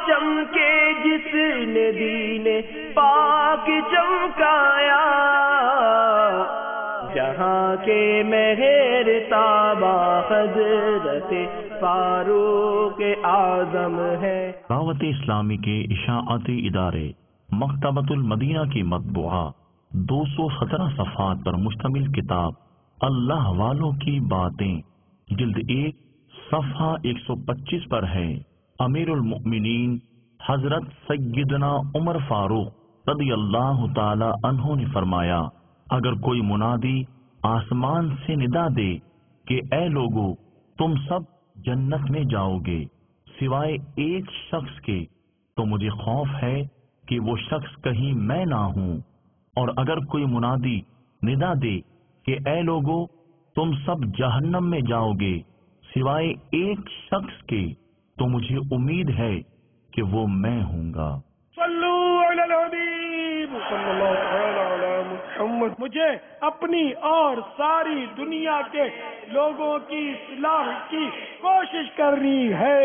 چمکے جس نے دین پاک چمکایا، جہاں کے مہر تابا حضرت فاروق اعظم ہے۔ دعوت اسلامی کے اشاعتی ادارے مکتبۃ المدینہ کی مطبوعہ 217 صفحات پر مشتمل کتاب اللہ والوں کی باتیں جلد 1 صفحہ 125 پر ہے۔ امیر المؤمنین حضرت سیدنا عمر فاروق رضی اللہ تعالی عنہ نے فرمایا، اگر کوئی منادی آسمان سے ندا دے کہ اے لوگو تم سب جنت میں جاؤ گے سوائے ایک شخص کے، تو مجھے خوف ہے کہ وہ شخص کہیں میں نہ ہوں، اور اگر کوئی منادی ندا دے کہ اے لوگو تم سب جہنم میں جاؤ گے سوائے ایک شخص کے، تو مجھے امید ہے کہ وہ میں ہوں گا۔ صلو علی الحبیب صلی اللہ تعالی علی محمد۔ مجھے اپنی اور ساری دنیا کے لوگوں کی اصلاح کی کوشش کرنی ہے۔